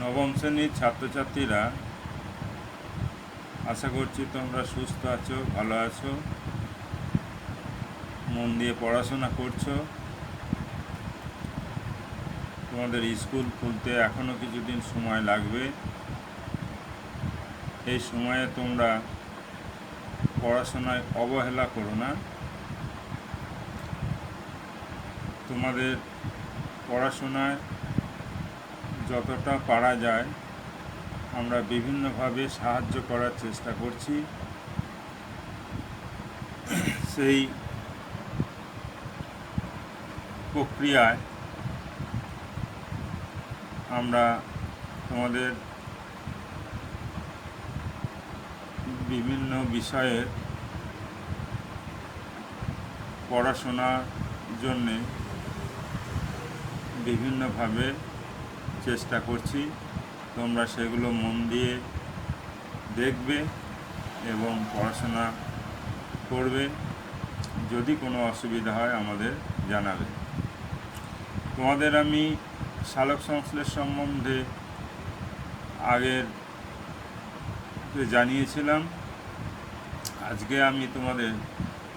নবম শ্রেণীর ছাত্রছাত্রীরা, আশা করছি তোমরা সুস্থ আছো, ভালো আছো, মন দিয়ে পড়াশোনা করছো। তোমাদের স্কুল খুলতে এখনও কিছুদিন সময় লাগবে। এই সময়ে তোমরা পড়াশোনায় অবহেলা করো না। তোমাদের পড়াশোনায় যতটা পারা যায় আমরা বিভিন্নভাবে সাহায্য করার চেষ্টা করছি। সেই প্রক্রিয়ায় আমরা তোমাদের বিভিন্ন বিষয়ের পড়াশোনার জন্যে বিভিন্নভাবে চেষ্টা করছি। তোমরা সেগুলো মন দিয়ে দেখবে এবং পড়াশোনা করবে। যদি কোনো অসুবিধা হয় আমাদের জানাবে। তোমাদের আমি সালোক সংশ্লেষ সম্বন্ধে আগের জানিয়েছিলাম। আজকে আমি তোমাদের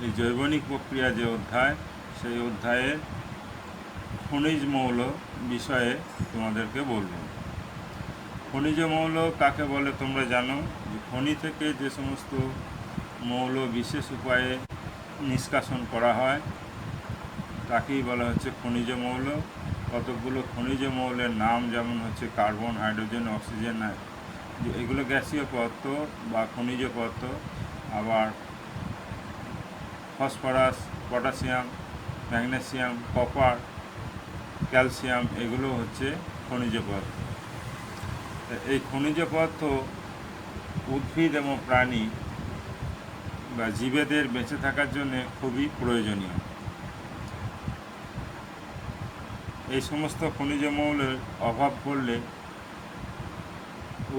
এই জৈবনিক প্রক্রিয়া যে অধ্যায়, সেই অধ্যায়ের খনিজ মৌল বিষয়ে তোমাদেরকে বলবো। খনিজ মৌল কাকে বলে তোমরা জানো? যে খনি থেকে যে সমস্ত মৌল বিশেষ উপায়ে নিষ্কাশন করা হয় তাকেই বলা হচ্ছে খনিজ মৌল। কতকগুলো খনিজ মৌলের নাম যেমন হচ্ছে কার্বন, হাইড্রোজেন, অক্সিজেন, এগুলো গ্যাসীয় পদার্থ বা খনিজ পদার্থ। আবার phosphorus, potassium, magnesium, copper, calcium, এগুলো হচ্ছে খনিজ পদার্থ। এই খনিজ পদার্থ উদ্ভিদ এবং প্রাণী বা জীবেদের বেঁচে থাকার জন্য খুবই প্রয়োজনীয়। এই সমস্ত খনিজ মৌলের অভাব পড়লে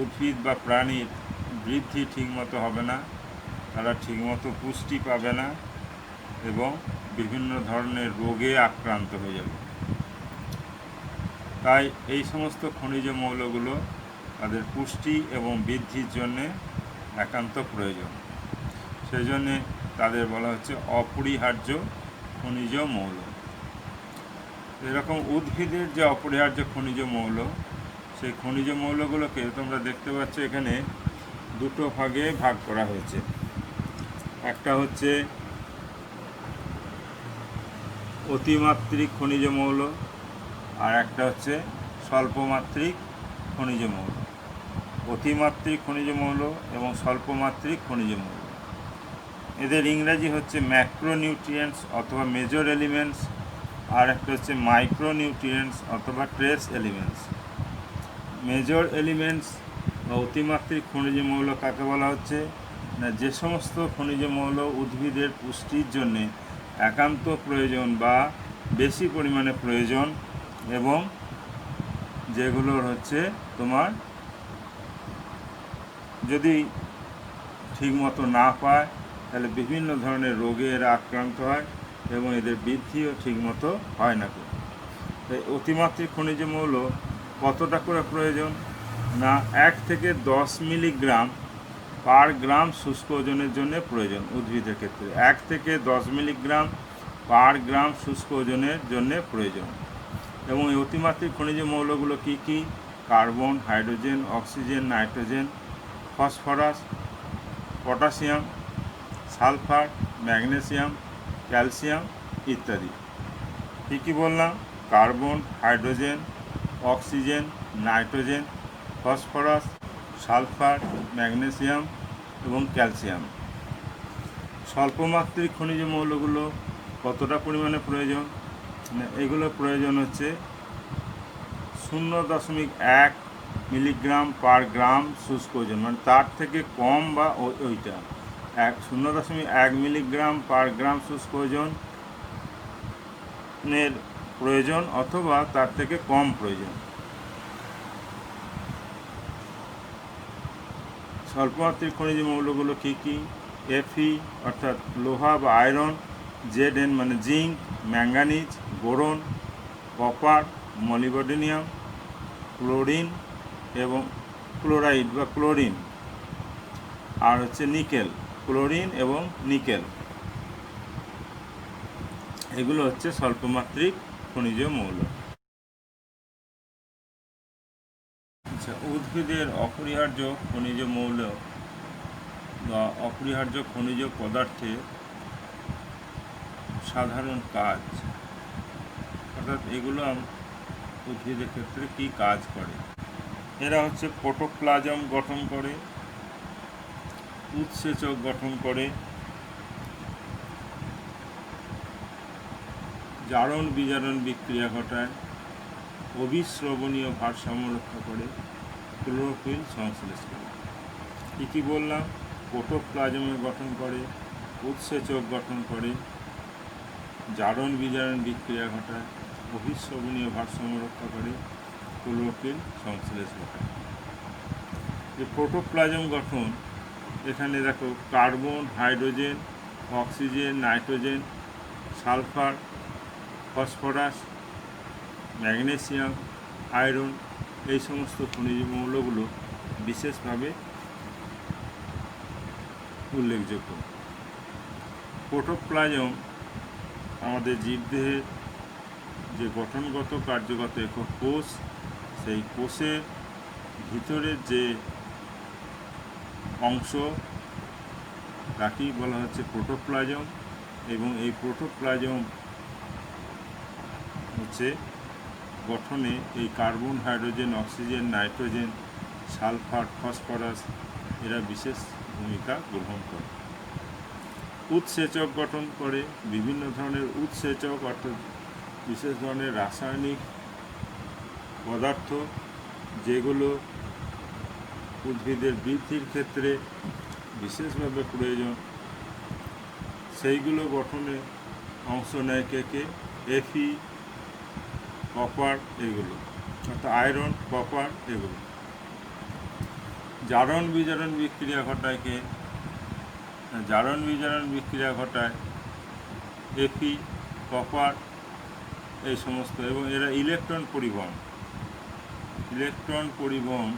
উদ্ভিদ বা প্রাণীর বৃদ্ধি ঠিকমতো হবে না, তারা ঠিকমতো পুষ্টি পাবে না এবং বিভিন্ন ধরনের রোগে আক্রান্ত হয়ে যাবে। তাই এই সমস্ত খনিজ মৌলগুলো তাদের পুষ্টি এবং বৃদ্ধির জন্যে একান্ত প্রয়োজন। সেই জন্যে তাদের বলা হচ্ছে অপরিহার্য খনিজ মৌল। এরকম উদ্ভিদের যে অপরিহার্য খনিজ মৌল, সেই খনিজ মৌলগুলোকে তোমরা দেখতে পাচ্ছ এখানে দুটো ভাগে ভাগ করা হয়েছে। একটা হচ্ছে অতিমাত্রিক খনিজ মৌল আর একটা হচ্ছে স্বল্পমাত্রিক খনিজ মৌল। অতিমাত্রিক খনিজ মৌল এবং স্বল্পমাত্রিক খনিজ মৌল, এদের ইংরাজি হচ্ছে ম্যাক্রোনিউট্রিয়েন্টস অথবা মেজর এলিমেন্টস, আর একটা হচ্ছে মাইক্রোনিউট্রিয়েন্টস অথবা ট্রেস এলিমেন্টস। মেজর এলিমেন্টস বা অতিমাত্রিক খনিজ মৌল কাকে বলা হচ্ছে না? যে সমস্ত খনিজ মৌল উদ্ভিদের পুষ্টির জন্যে একান্ত প্রয়োজন বা বেশি পরিমাণে প্রয়োজন এবং যেগুলোর হচ্ছে তোমার যদি ঠিকমতো না পায় তাহলে বিভিন্ন ধরনের রোগে এরা আক্রান্ত হয় এবং এদের বৃদ্ধিও ঠিকমতো হয় না। তাই অতিমাত্রিক খনিজ মৌল কতটা করে প্রয়োজন না? 1 থেকে 10 মিলিগ্রাম পার গ্রাম শুষ্ক ওজনের জন্য প্রয়োজন উদ্ভিদের ক্ষেত্রে। 1 থেকে 10 মিলিগ্রাম পার গ্রাম শুষ্ক ওজনের জন্য প্রয়োজন। এবং এই অতিমাত্রিক খনিজ মৌলগুলো কী কী? Carbon, hydrogen, oxygen, nitrogen, phosphorus, potassium, sulphur, magnesium, calcium ইত্যাদি। কী কী বললাম? Carbon, hydrogen, oxygen, nitrogen, phosphorus, sulphur, magnesium এবং ক্যালসিয়াম। স্বল্পমাত্রিক খনিজ মৌলগুলো কতটা পরিমাণে প্রয়োজন? এগুলো প্রয়োজন হচ্ছে 0.1 মিলিগ্রাম পার গ্রাম শুষ্ক ওজন, মানে তার থেকে কম বা ওইটা 0.1 মিলিগ্রাম পার গ্রাম শুষ্ক ওজনের প্রয়োজন অথবা তার থেকে কম প্রয়োজন। স্বল্পমাত্রিক খনিজ মৌলগুলো কী কী? Fe অর্থাৎ লোহা বা আয়রন, Zn মানে zinc, manganese, boron, copper, molybdenum, chlorine, এবং ক্লোরাইড বা ক্লোরিন, আর হচ্ছে নিকেল, ক্লোরিন এবং নিকেল, এগুলো হচ্ছে স্বল্পমাত্রিক খনিজ মৌল। আচ্ছা, উদ্ভিদের অপরিহার্য খনিজ মৌল বা অপরিহার্য খনিজ পদার্থের সাধারণ কাজ, অর্থাৎ এগুলো উদ্ভিদের ক্ষেত্রে কী কাজ করে। এরা হচ্ছে প্রোটোপ্লাজম গঠন করে, উৎসেচক গঠন করে, জারণ বিজারণ বিক্রিয়া ঘটায়, অবিশ্রবণীয় ভারসাম্য রক্ষা করে, ক্লোরোফিল সংশ্লেষ করে। কী বললাম? প্রোটোপ্লাজমে গঠন করে, উৎসেচক গঠন করে, জারণ বিজারণ বিক্রিয়া ঘটায়, অবিশ্রবণীয় ভারসাম্য রক্ষা করে, ক্লোরোফিল সংশ্লেষ ঘটায়। যে প্রোটোপ্লাজম গঠন, এখানে দেখো carbon, hydrogen, oxygen, nitrogen, sulphur, phosphorus, magnesium, iron, এই সমস্ত খনিজ মৌলগুলো বিশেষভাবে উল্লেখযোগ্য। প্রোটোপ্লাজম আমাদের জীবদেহের যে গঠনগত কার্যগত একক কোষ, সেই কোষের ভিতরের যে অংশ তাকেই বলা হচ্ছে প্রোটোপ্লাজম। এবং এই প্রোটোপ্লাজম হচ্ছে গঠনে এই carbon, hydrogen, oxygen, nitrogen, sulphur, phosphorus এরা বিশেষ ভূমিকা গ্রহণ করে। উৎসেচক গঠন করে, বিভিন্ন ধরনের উৎসেচক অর্থাৎ বিশেষ ধরনের রাসায়নিক পদার্থ যেগুলো উদ্ভিদের বৃদ্ধির ক্ষেত্রে বিশেষভাবে প্রয়োজন, সেইগুলো গঠনে অংশ নেয় কে? এফি, কপার, এগুলো অর্থাৎ আয়রন, কপার, এগুলো। জারণ বিজারণ বিক্রিয়া ঘটায় কে? জারণ বিজারণ বিক্রিয়া ঘটায় এফি, কপার, এই সমস্ত। এবং এরা ইলেকট্রন পরিবহন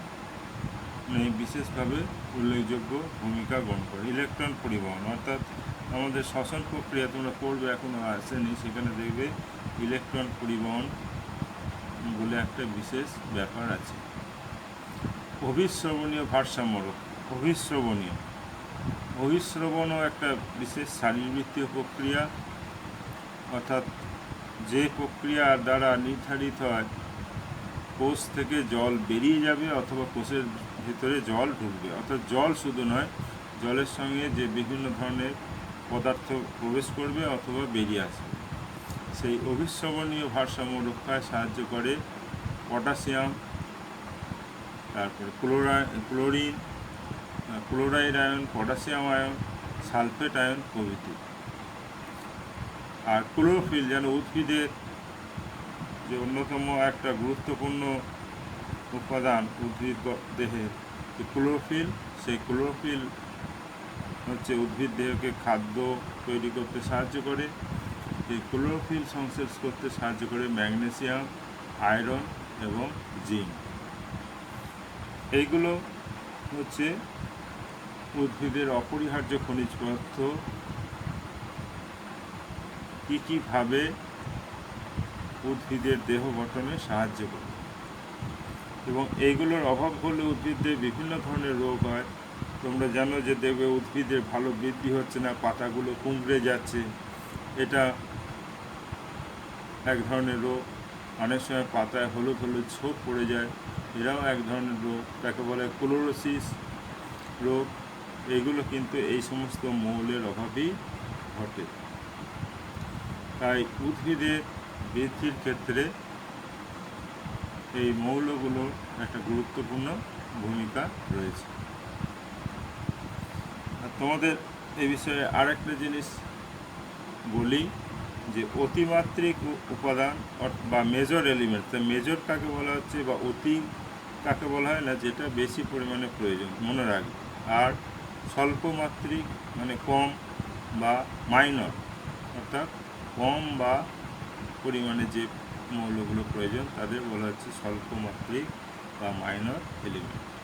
বিশেষভাবে উল্লেখযোগ্য ভূমিকা গ্রহণ করে। ইলেকট্রন পরিবহন অর্থাৎ আমাদের শ্বসন প্রক্রিয়া, তোমরা পড়বে, এখনও আসেনি, সেখানে দেখবে ইলেকট্রন পরিবহন বলে একটা বিশেষ ব্যাপার আছে। অবিশ্রবণীয় ভারসাম্য রক্ষা। অবিশ্রবণও একটা বিশেষ শারীরবৃত্তীয় প্রক্রিয়া, অর্থাৎ যে প্রক্রিয়ার দ্বারা নির্ধারিত হয় কোষ থেকে জল বেরিয়ে যাবে অথবা কোষের ভিতরে জল ঢুকবে। অর্থাৎ জল শুধু নয়, জলের সঙ্গে যে বিভিন্ন ধরনের পদার্থ প্রবেশ করবে অথবা বেরিয়ে আসবে, সেই অবিশ্রবণীয় ভারসাম্য রক্ষায় সাহায্য করে পটাশিয়াম, তারপরে chlorine, chloride ion, potassium ion, sulphate ion প্রভৃতি। আর ক্লোরোফিল যেন উদ্ভিদের যে অন্যতম একটা গুরুত্বপূর্ণ উপাদান উদ্ভিদ দেহের, ক্লোরোফিল, সেই ক্লোরোফিল হচ্ছে উদ্ভিদ দেহকে খাদ্য তৈরি করতে সাহায্য করে। এই ক্লোরোফিল সংশ্লেষ করতে সাহায্য করে ম্যাগনেসিয়াম, আয়রন এবং জিঙ্ক। এইগুলো হচ্ছে উদ্ভিদের অপরিহার্য খনিজ পদার্থ কীভাবে উদ্ভিদের দেহ গঠনে সাহায্য করে। এবং এইগুলোর অভাব হলে উদ্ভিদের বিভিন্ন ধরনের রোগ হয়। তোমরা জানো যে দেখবে উদ্ভিদের ভালো বৃদ্ধি হচ্ছে না, পাতাগুলো কুঁকড়ে যাচ্ছে, এটা এক ধরনের রোগ। অনেক সময় পাতায় হলুদ হলুদ ছোপ পড়ে যায়, এরাও এক ধরনের রোগ, তাকে বলে ক্লোরোসিস রোগ। এগুলো কিন্তু এই সমস্ত মৌলের অভাবেই ঘটে। তাই উদ্ভিদের বৃদ্ধির ক্ষেত্রে এই মৌলগুলোর একটা গুরুত্বপূর্ণ ভূমিকা রয়েছে। আর তোমাদের এই বিষয়ে আরেকটা জিনিস বলি, যে অতিমাত্রিক উপাদান বা মেজর এলিমেন্ট, তা মেজর কাকে বলা হচ্ছে বা অতি কাকে বলা হয় না, যেটা বেশি পরিমাণে প্রয়োজন, মনে রাখবে। আর স্বল্পমাত্রিক মানে কম, বা মাইনর অর্থাৎ কম বা পরিমাণে যে মৌলগুলো প্রয়োজন তাদের বলা হচ্ছে স্বল্পমাত্রিক বা মাইনর এলিমেন্ট।